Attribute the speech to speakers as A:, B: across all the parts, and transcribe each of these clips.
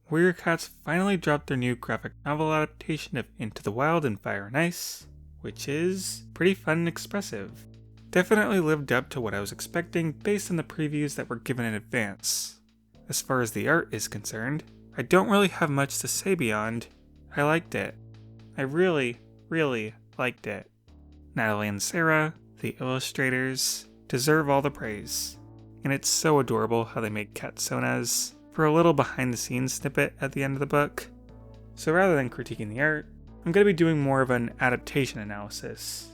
A: Warrior Cats finally dropped their new graphic novel adaptation of Into the Wild and Fire and Ice, which is pretty fun and expressive. Definitely lived up to what I was expecting based on the previews that were given in advance. As far as the art is concerned, I don't really have much to say beyond, I liked it. I really, really liked it. Natalie and Sarah, the illustrators, deserve all the praise. And it's so adorable how they make Katsonas for a little behind the scenes snippet at the end of the book. So rather than critiquing the art, I'm going to be doing more of an adaptation analysis.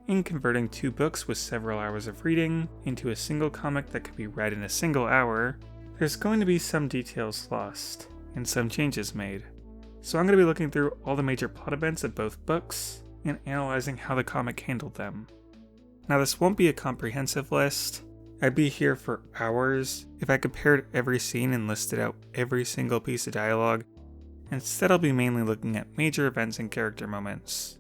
A: In converting 2 books with several hours of reading into a single comic that could be read in a single hour, there's going to be some details lost, and some changes made. So I'm going to be looking through all the major plot events of both books, and analyzing how the comic handled them. Now this won't be a comprehensive list. I'd be here for hours if I compared every scene and listed out every single piece of dialogue. Instead I'll be mainly looking at major events and character moments.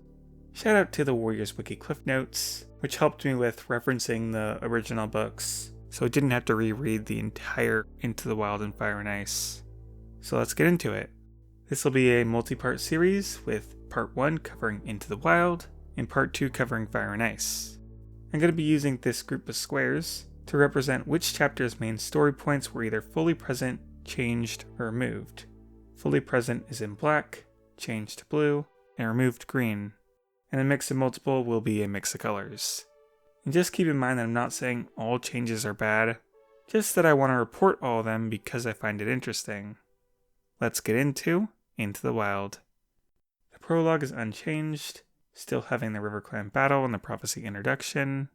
A: Shout out to the Warriors Wiki Cliff Notes, which helped me with referencing the original books, so I didn't have to reread the entire Into the Wild and Fire and Ice. So let's get into it. This will be a multi-part series with part 1 covering Into the Wild and part 2 covering Fire and Ice. I'm going to be using this group of squares to represent which chapter's main story points were either fully present, changed, or removed. Fully present is in black, changed to blue, and removed green. And a mix of multiple will be a mix of colors. And just keep in mind that I'm not saying all changes are bad, just that I want to report all of them because I find it interesting. Let's get into the Wild. The prologue is unchanged, still having the RiverClan battle and the prophecy introduction.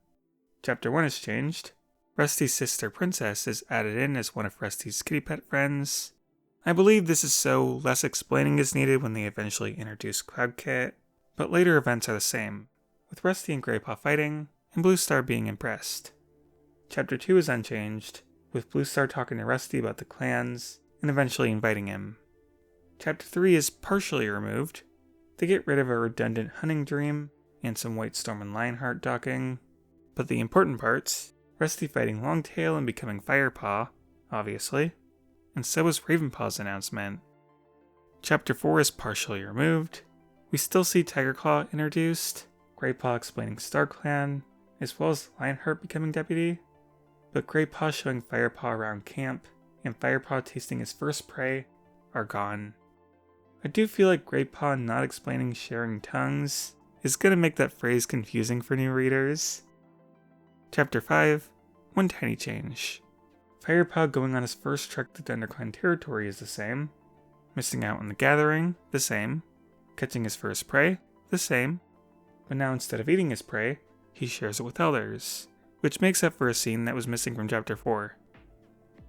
A: Chapter 1 is changed. Rusty's sister Princess is added in as one of Rusty's kitty pet friends. I believe this is so less explaining is needed when they eventually introduce Cloudkit, but later events are the same, with Rusty and Greypaw fighting, and Bluestar being impressed. Chapter 2 is unchanged, with Bluestar talking to Rusty about the clans, and eventually inviting him. Chapter 3 is partially removed. They get rid of a redundant hunting dream, and some White Storm and Lionheart docking. But the important parts, Rusty fighting Longtail and becoming Firepaw, obviously, and so is Ravenpaw's announcement. Chapter 4 is partially removed. We still see Tigerclaw introduced, Greypaw explaining StarClan, as well as Lionheart becoming deputy, but Greypaw showing Firepaw around camp, and Firepaw tasting his first prey, are gone. I do feel like Greypaw not explaining sharing tongues is going to make that phrase confusing for new readers. Chapter 5, one tiny change. Firepaw going on his first trek to ThunderClan territory is the same. Missing out on the gathering, the same. Catching his first prey, the same. But now instead of eating his prey, he shares it with others, which makes up for a scene that was missing from Chapter 4.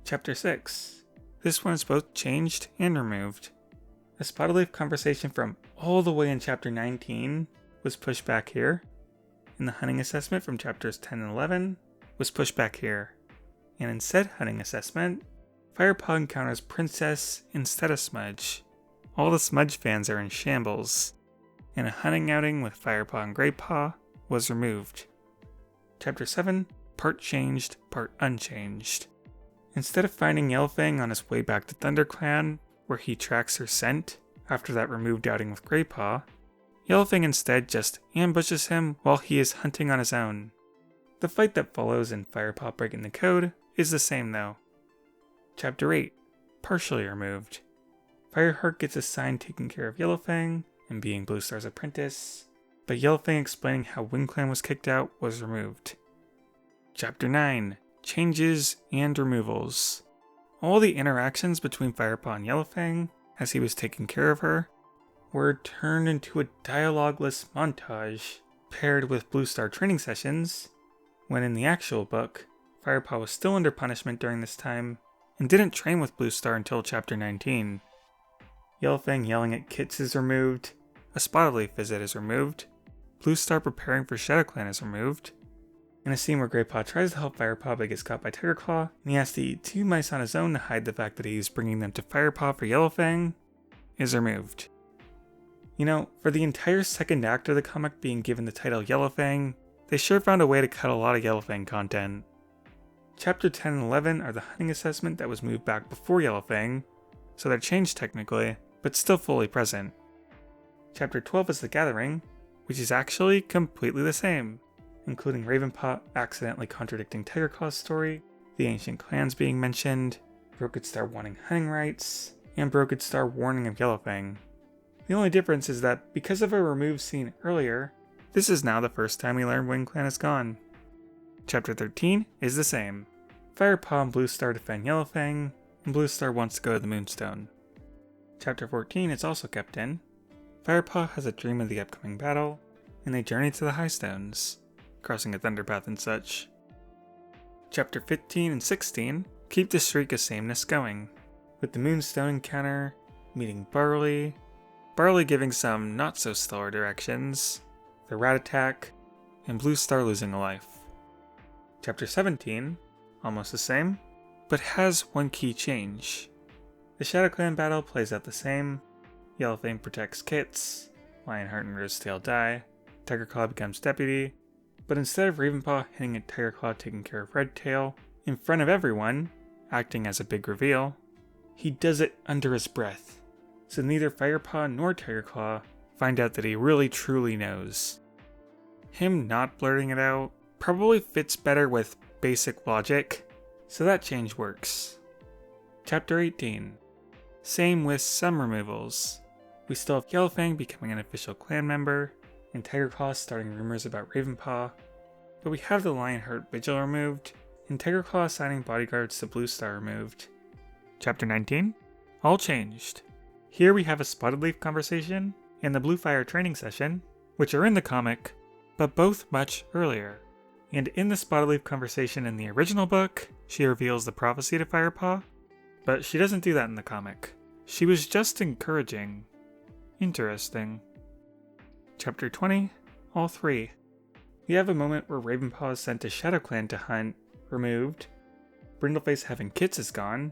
A: Chapter 6. This one is both changed and removed. A spotted leaf conversation from all the way in Chapter 19 was pushed back here, and the hunting assessment from Chapters 10 and 11 was pushed back here. And in said hunting assessment, Firepaw encounters Princess instead of Smudge. All the Smudge fans are in shambles, and a hunting outing with Firepaw and Greypaw was removed. Chapter 7, part changed, part unchanged. Instead of finding Yellowfang on his way back to ThunderClan, where he tracks her scent after that removed outing with Greypaw, Yellowfang instead just ambushes him while he is hunting on his own. The fight that follows in Firepaw breaking the code is the same though. Chapter 8, partially removed. Fireheart gets assigned taking care of Yellowfang and being Bluestar's apprentice, but Yellowfang explaining how WindClan was kicked out was removed. Chapter 9, changes and removals. All the interactions between Firepaw and Yellowfang, as he was taking care of her, were turned into a dialogueless montage paired with Bluestar training sessions, when in the actual book, Firepaw was still under punishment during this time and didn't train with Bluestar until Chapter 19. Yellowfang yelling at Kits is removed, a spotted leaf visit is removed, Bluestar preparing for ShadowClan is removed, and a scene where Greypaw tries to help Firepaw but gets caught by Tigerclaw, and he has to eat 2 mice on his own to hide the fact that he's bringing them to Firepaw for Yellowfang, is removed. You know, for the entire second act of the comic being given the title Yellowfang, they sure found a way to cut a lot of Yellowfang content. Chapter 10 and 11 are the hunting assessment that was moved back before Yellowfang, so they're changed technically, but still fully present. Chapter 12 is The Gathering, which is actually completely the same, including Ravenpaw accidentally contradicting Tigerclaw's story, the ancient clans being mentioned, Brokenstar wanting hunting rights, and Brokenstar warning of Yellowfang. The only difference is that because of a removed scene earlier, this is now the first time we learn Wind Clan is gone. Chapter 13 is the same. Firepaw and Bluestar defend Yellowfang, and Bluestar wants to go to the Moonstone. Chapter 14 is also kept in. Firepaw has a dream of the upcoming battle, and they journey to the High Stones, crossing a thunderpath and such. Chapter 15 and 16 keep the streak of sameness going, with the Moonstone encounter, meeting Barley giving some not-so-stellar directions, the rat attack, and Bluestar losing a life. Chapter 17, almost the same, but has one key change. The Shadow Clan battle plays out the same. Yellowfang protects Kits, Lionheart and Rosetail die, Tigerclaw becomes deputy, but instead of Ravenpaw hitting at Tigerclaw taking care of Redtail, in front of everyone, acting as a big reveal, he does it under his breath, so neither Firepaw nor Tigerclaw find out that he really truly knows. Him not blurting it out probably fits better with basic logic, so that change works. Chapter 18. Same with some removals. We still have Yellowfang becoming an official clan member, and Tigerclaw starting rumors about Ravenpaw, but we have the Lionheart Vigil removed, and Tigerclaw assigning bodyguards to Bluestar removed. Chapter 19. All changed. Here we have a Spotted Leaf conversation and the Bluefire training session, which are in the comic, but both much earlier. And in the Spotted Leaf conversation in the original book, she reveals the prophecy to Firepaw, but she doesn't do that in the comic. She was just encouraging. Interesting. Chapter 20, all three. We have a moment where Ravenpaw is sent to Shadow Clan to hunt, removed, Brindleface having Kits is gone,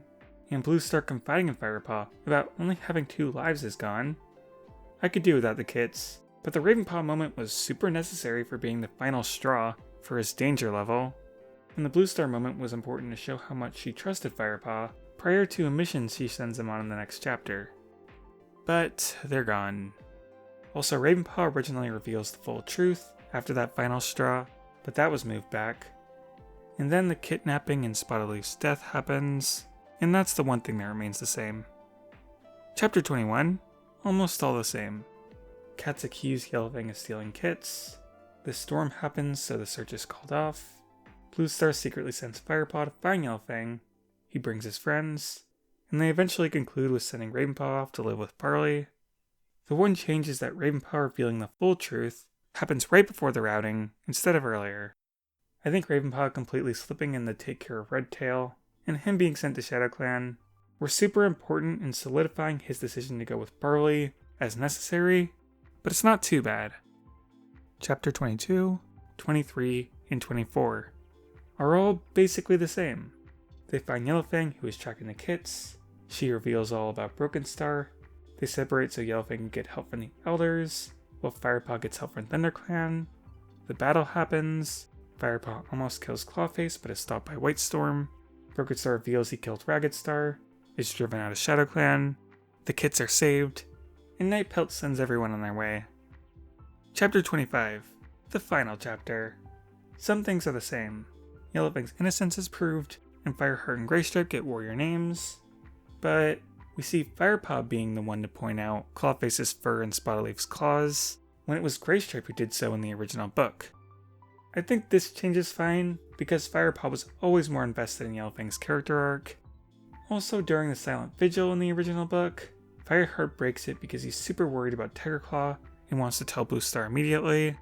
A: and Bluestar confiding in Firepaw about only having 2 lives is gone. I could do without the Kits, but the Ravenpaw moment was super necessary for being the final straw for his danger level, and the Bluestar moment was important to show how much she trusted Firepaw prior to a mission she sends him on in the next chapter. But they're gone. Also, Ravenpaw originally reveals the full truth after that final straw, but that was moved back. And then the kidnapping and Spotted Leaf's death happens, and that's the one thing that remains the same. Chapter 21, almost all the same. Cats accuse Yellowfang of stealing Kits. The storm happens, so the search is called off. Bluestar secretly sends Firepaw to find Yellowfang. He brings his friends, and they eventually conclude with sending Ravenpaw off to live with Barley. The one change is that Ravenpaw revealing the full truth happens right before the routing, instead of earlier. I think Ravenpaw completely slipping in the take care of Redtail, and him being sent to Shadow Clan, were super important in solidifying his decision to go with Barley as necessary, but it's not too bad. Chapter 22, 23, and 24 are all basically the same. They find Yellowfang, who is tracking the Kits. She reveals all about Brokenstar. They separate so Yellowfang can get help from the Elders, while Firepaw gets help from ThunderClan. The battle happens. Firepaw almost kills Clawface, but is stopped by Whitestorm. Brokenstar reveals he killed Ragged-Star, is driven out of Shadow Clan. The Kits are saved, and Nightpelt sends everyone on their way. Chapter 25, the final chapter. Some things are the same. Yellowfang's innocence is proved, and Fireheart and Greystripe get warrior names, but we see Firepaw being the one to point out Clawface's fur and Spotted Leaf's claws, when it was Greystripe who did so in the original book. I think this change is fine, because Firepaw was always more invested in Yellowfang's character arc. Also, during the Silent Vigil in the original book, Fireheart breaks it because he's super worried about Tigerclaw and wants to tell Bluestar immediately,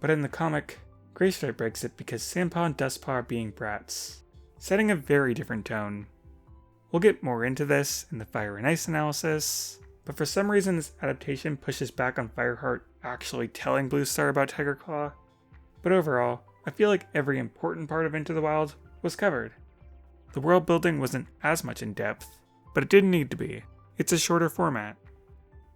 A: but in the comic, Greystripe breaks it because Sandpaw and Dustpaw are being brats, setting a very different tone. We'll get more into this in the Fire and Ice analysis, but for some reason this adaptation pushes back on Fireheart actually telling Bluestar about Tigerclaw. But overall, I feel like every important part of Into the Wild was covered. The world building wasn't as much in depth, but it didn't need to be. It's a shorter format.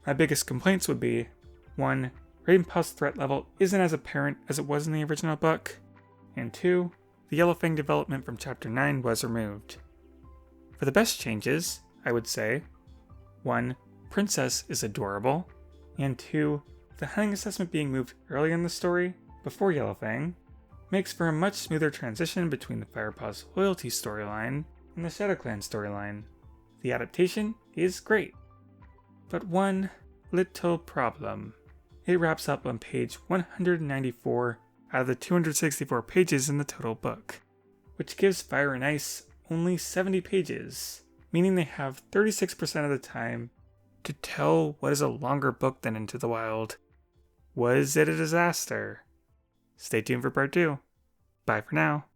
A: My biggest complaints would be, 1. Ravenpaw's threat level isn't as apparent as it was in the original book, and 2. The Yellowfang development from Chapter 9 was removed. For the best changes, I would say, 1. Princess is adorable, and 2. The hunting assessment being moved early in the story, before Yellowfang, makes for a much smoother transition between the Firepaw's loyalty storyline and the ShadowClan storyline. The adaptation is great, but one little problem. It wraps up on page 194 out of the 264 pages in the total book, which gives Fire and Ice only 70 pages, meaning they have 36% of the time to tell what is a longer book than Into the Wild. Was it a disaster? Stay tuned for part 2. Bye for now.